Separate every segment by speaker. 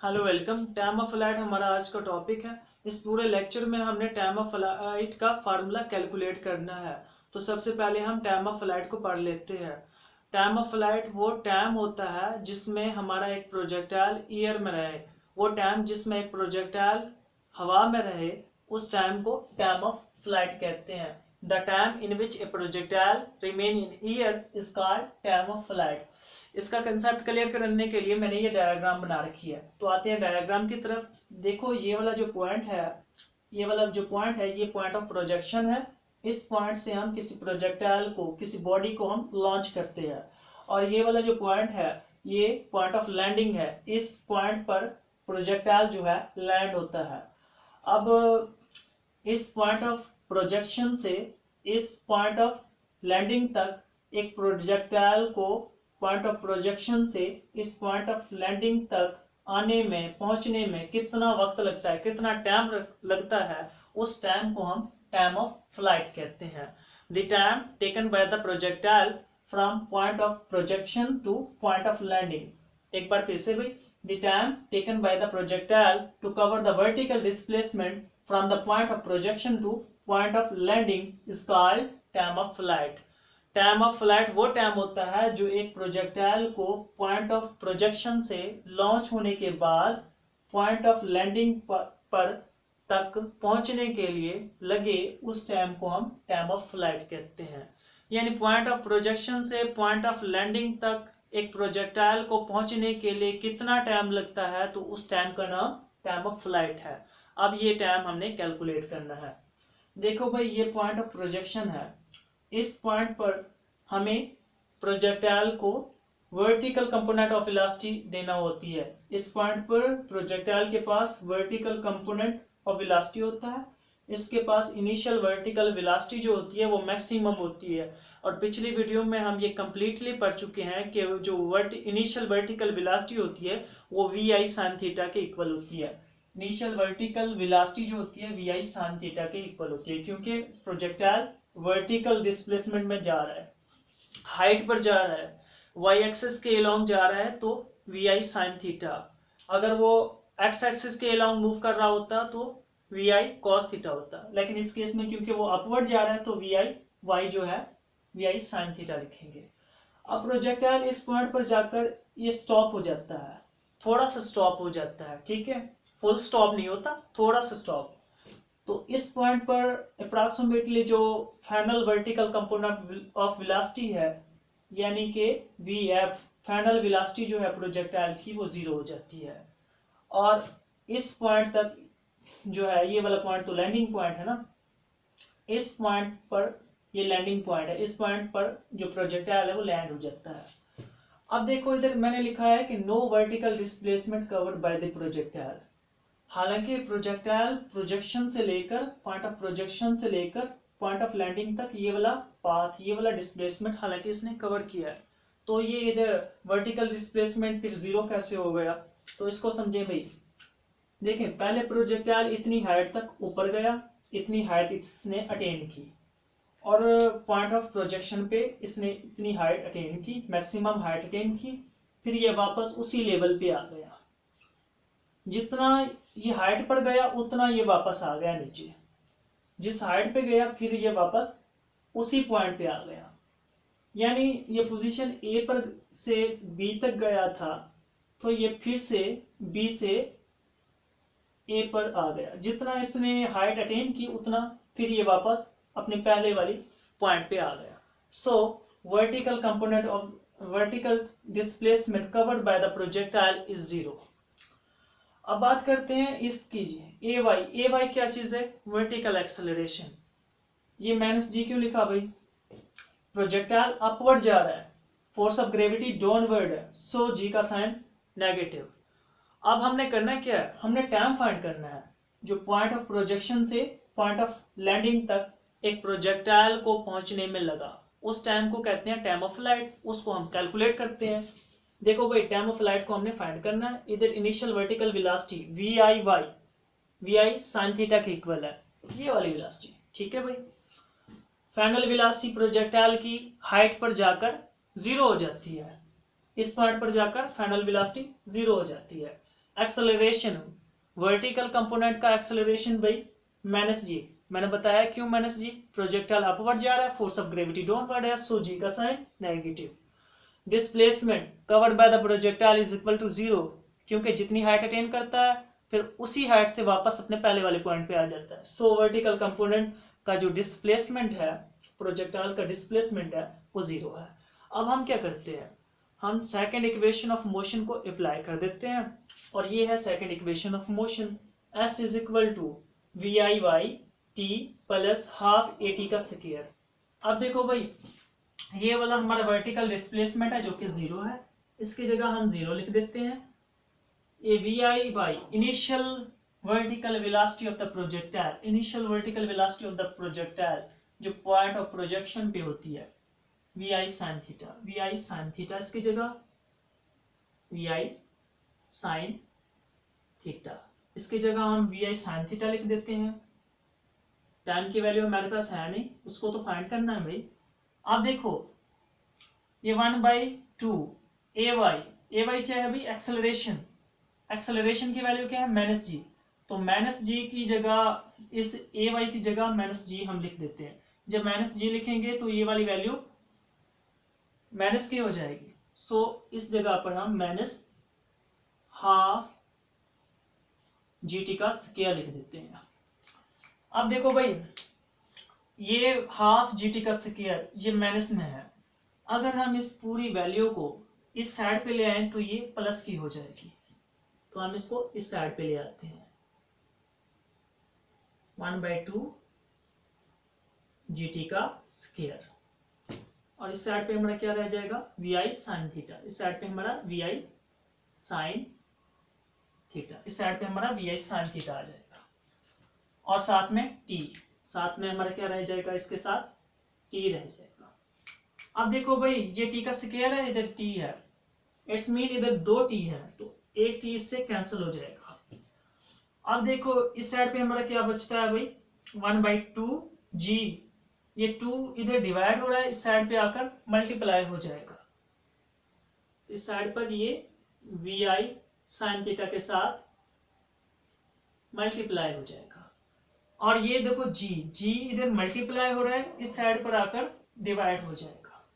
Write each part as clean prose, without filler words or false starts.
Speaker 1: Hello welcome. Time of flight हमारा आज का टॉपिक है। इस पूरे लेक्चर में हमने टाइम ऑफ फ्लाइट का फार्मूला कैलकुलेट करना है। तो सबसे पहले हम टाइम ऑफ फ्लाइट को पढ़ लेते हैं। टाइम ऑफ फ्लाइट वो टाइम होता है जिसमें हमारा एक प्रोजेक्टाइल एयर में रहे। वो टाइम जिसमें एक प्रोजेक्टाइल हवा में रहे उस टाइम को टाइम ऑफ फ्लाइट कहते हैं। The time in which A projectile remain in air is called time of flight. इसका कंसेप्ट क्लियर करने के लिए मैंने ये डायग्राम बना रखी है। तो आते हैं डायग्राम की तरफ। देखो ये वाला जो पॉइंट है, ये पॉइंट ऑफ प्रोजेक्शन है। इस पॉइंट से हम किसी प्रोजेक्टाइल को, किसी बॉडी को हम लॉन्च करते हैं। और ये वाला जो पॉइंट है ये पॉइंट ऑफ लैंडिंग है। इस पॉइंट पर प्रोजेक्टाइल जो है लैंड होता है। अब इस पॉइंट ऑफ प्रोजेक्शन से इस पॉइंट ऑफ लैंडिंग तक एक प्रोजेक्टाइल को पॉइंट ऑफ प्रोजेक्शन से इस पॉइंट ऑफ लैंडिंग तक आने में, पहुंचने में कितना वक्त लगता है, कितना टाइम लगता है, उस टाइम को हम टाइम ऑफ फ्लाइट कहते हैं। The time taken by the projectile from point of projection to point of landing. एक बार फिर से भाई, the time taken by the projectile to cover the vertical displacement from the point of projection to point of landing is called time of flight. Time of flight वो time होता है जो एक प्रोजेक्टाइल को पॉइंट ऑफ प्रोजेक्शन से launch होने के बाद पॉइंट ऑफ लैंडिंग पर तक पहुंचने के लिए लगे, उस टाइम को हम टाइम ऑफ फ्लाइट कहते हैं। यानी पॉइंट ऑफ प्रोजेक्शन से पॉइंट ऑफ लैंडिंग तक एक प्रोजेक्टाइल को पहुंचने के लिए कितना टाइम लगता है, तो उस टाइम का नाम टाइम ऑफ फ्लाइट है। अब ये टाइम हमने कैलकुलेट करना है। देखो भाई, ये पॉइंट ऑफ प्रोजेक्शन है। इस पॉइंट पर हमें प्रोजेक्टाइल को वर्टिकल कंपोनेंट ऑफ वेलोसिटी देना होती है। इस पॉइंट पर प्रोजेक्टाइल के पास वर्टिकल कंपोनेंट ऑफ वेलोसिटी होता है। इसके पास इनिशियल वर्टिकल वेलोसिटी जो होती है वो मैक्सिमम होती है। और पिछली वीडियो में हम ये कंप्लीटली पढ़ चुके हैं कि जो इनिशियल वर्टिकल वेलोसिटी होती है वो वी आई साइन थीटा के इक्वल होती है। इनिशियल वर्टिकल वेलोसिटी जो होती है वी आई साइन थीटा के इक्वल होती है, क्योंकि प्रोजेक्टाइल वर्टिकल डिस्प्लेसमेंट में जा रहा है, हाइट पर जा रहा है, वाई एक्सिस के अलोंग जा रहा है, तो वी आई साइन थीटा। अगर वो एक्स एक्सिस के अलोंग मूव कर रहा होता तो वी आई कॉस थीटा होता। लेकिन इस केस में क्योंकि वो अपवर्ड जा रहा है तो वी आई वाई जो है वी आई साइन थीटा लिखेंगे। अब प्रोजेक्टाइल इस पॉइंट पर जाकर ये स्टॉप हो जाता है, थोड़ा सा स्टॉप हो जाता है, ठीक है, फुल स्टॉप नहीं होता, थोड़ा सा स्टॉप। तो इस पॉइंट पर अप्रॉक्सीमेटली जो final vertical component of velocity है, यानी कि वी एफ, फाइनल वेलोसिटी जो है प्रोजेक्टाइल की, वो जीरो हो जाती है। और इस पॉइंट तक जो है, ये वाला पॉइंट तो लैंडिंग पॉइंट है ना, इस पॉइंट पर, ये लैंडिंग पॉइंट है, इस पॉइंट पर जो प्रोजेक्टाइल है वो लैंड हो जाता है। अब देखो इधर मैंने लिखा है कि no vertical displacement covered by the projectile. हालांकि प्रोजेक्टाइल प्रोजेक्शन से लेकर, पॉइंट ऑफ प्रोजेक्शन से लेकर पॉइंट ऑफ लैंडिंग तक ये वाला पाथ, ये वाला डिस्प्लेसमेंट हालांकि इसने कवर किया है। तो ये इधर वर्टिकल डिस्प्लेसमेंट फिर जीरो कैसे हो गया, तो इसको समझे भाई। देखें, पहले प्रोजेक्टाइल इतनी हाइट तक ऊपर गया, इतनी हाइट इसने अटेन की, और पॉइंट ऑफ प्रोजेक्शन पे इसने इतनी हाइट अटेन की, मैक्सिमम हाइट अटेन की, फिर ये वापस उसी लेवल पे आ गया। जितना ये हाइट पर गया उतना ये वापस आ गया नीचे। जिस हाइट पे गया फिर ये वापस उसी पॉइंट पे आ गया। यानी ये पोजीशन ए पर से बी तक गया था, तो ये फिर से बी से ए पर आ गया। जितना इसने हाइट अटेन की उतना फिर ये वापस अपने पहले वाली पॉइंट पे आ गया। सो vertical component of vertical displacement covered by the projectile is zero. अब बात करते हैं इसकी, ए वाई। ए वाई क्या चीज है? Vertical acceleration. ये माइनस जी क्यों लिखा भाई? प्रोजेक्टाइल अपवर्ड जा रहा है, फोर्स ऑफ ग्रेविटी डाउनवर्ड है, सो जी का साइन नेगेटिव। अब हमने करना क्या है? हमने टाइम फाइंड करना है जो पॉइंट ऑफ प्रोजेक्शन से पॉइंट ऑफ लैंडिंग तक एक प्रोजेक्टाइल को पहुंचने में लगा, उस टाइम को कहते हैं टाइम ऑफ फ्लाइट। उसको हम कैलकुलेट करते हैं। देखो भाई, टाइम ऑफ फ्लाइट को हमने फाइंड करना है। इधर initial vertical velocity V I Y, V I sine theta के इक्वल है, ये वाली वेलोसिटी, ठीक है भाई। फाइनल वेलोसिटी प्रोजेक्टाइल की हाइट पर जाकर जीरो हो जाती है, इस पॉइंट पर जाकर फाइनल वेलोसिटी जीरो हो जाती है। एक्सेलरेशन, वर्टिकल कंपोनेंट का एक्सेलरेशन भाई माइनस जी। मैंने बताया क्यों माइनस जी, प्रोजेक्टाइल अपवर्ड जा रहा है, फोर्स ऑफ ग्रेविटी डाउनवर्ड है, सो जी का sine negative. Displacement covered by the projectile is equal to zero, क्योंकि जितनी हाइट अटेन करता है फिर उसी हाइट से वापस अपने पहले वाले पॉइंट पे आ जाता है। सो वर्टिकल कंपोनेंट का जो डिस्प्लेसमेंट है, प्रोजेक्टाइल का डिस्प्लेसमेंट है, वो जीरो है। अब हम क्या करते हैं, हम सेकेंड इक्वेशन ऑफ मोशन को अप्लाई कर देते हैं, और ये है second equation of motion, s is equal to V I by T plus half A T का स्क्वायर। अब देखो भाई, ये वाला हमारा वर्टिकल डिस्प्लेसमेंट है जो कि जीरो है, इसकी जगह हम जीरो लिख देते हैं। ये V I by initial vertical velocity of the projectile, initial vertical velocity of the projectile जो पॉइंट ऑफ प्रोजेक्शन पे होती है, V I sine theta, V I sine theta, इसकी जगह वी आई साइन थीटा, इसकी जगह हम वी आई साइन थीटा लिख देते हैं। टाइम की वैल्यू हमारे पास है नहीं, उसको तो फाइंड करना है भाई। आप देखो ये 1/2 ए वाई क्या है भाई, एक्सेलरेशन, एक्सेलरेशन की वैल्यू क्या है माइनस जी, तो माइनस जी की जगह इस ए वाई की जगह माइनस जी हम लिख देते हैं। जब माइनस जी लिखेंगे तो ये वाली वैल्यू माइनस की हो जाएगी, सो इस जगह पर हम माइनस हाफ जी टी का स्क्वायर लिख देते हैं। अब देखो भाई, ये हाफ जी टी का स्क्वायर ये माइनस में है, अगर हम इस पूरी वैल्यू को इस साइड पे ले आए तो ये प्लस की हो जाएगी, तो हम इसको इस साइड पे ले आते हैं। 1/2 जी टी का स्क्वायर, और इस साइड पे हमारा क्या रह जाएगा, वी आई साइन थीटा, इस साइड पे हमारा वी आई साइन थीटा, इस साइड पे हमारा वी आई साइन थीटा आ जाएगा, और साथ में टी, साथ में हमारा क्या रह जाएगा, इसके साथ टी रह जाएगा। अब देखो भाई, ये टी का स्क्वायर है, इधर टी है, इट्स मीन इधर दो टी है, तो एक टी इससे कैंसिल हो जाएगा। अब देखो इस साइड पे हमारा क्या बचता है भाई, 1/2 जी, ये 2 इधर डिवाइड हो रहा है, इस साइड पे आकर मल्टीप्लाई हो जाएगा, इस साइड पर ये वी आई साइन थीटा के साथ मल्टीप्लाई हो जाएगा, और ये देखो जी, जी इधर मल्टीप्लाई हो रहा है, इस साइड पर आकर डिवाइड हो जाएगा,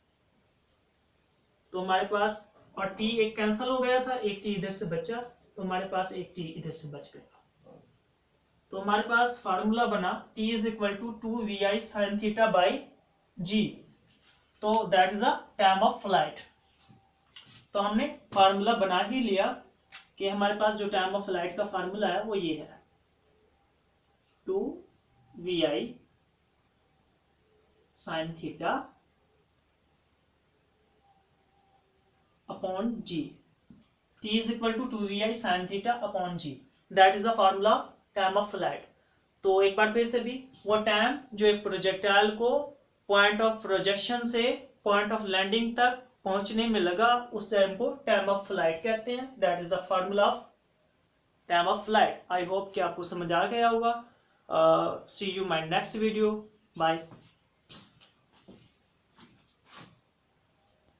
Speaker 1: तो हमारे पास, और टी एक कैंसिल हो गया था, एक टी इधर से बचा, तो हमारे पास एक टी इधर से बच गया, तो हमारे पास फार्मूला बना T is equal to 2vi sin theta by g, तो that is a time of flight. तो हमने फार्मूला बना ही लिया कि हमारे पास जो टाइम ऑफ फ्लाइट का फार्मूला है वो ये है 2vi sin theta upon G, T is equal to 2vi sin theta upon G, that is the formula time of flight. तो एक बार फिर से भी, वो टाइम जो एक प्रोजेक्टाइल को पॉइंट ऑफ प्रोजेक्शन से पॉइंट ऑफ लैंडिंग तक पहुंचने में लगा, उस टाइम को टाइम ऑफ फ्लाइट कहते हैं, that is the formula of time of flight. I hope कि आपको समझ आ गया होगा। See you my next video, bye.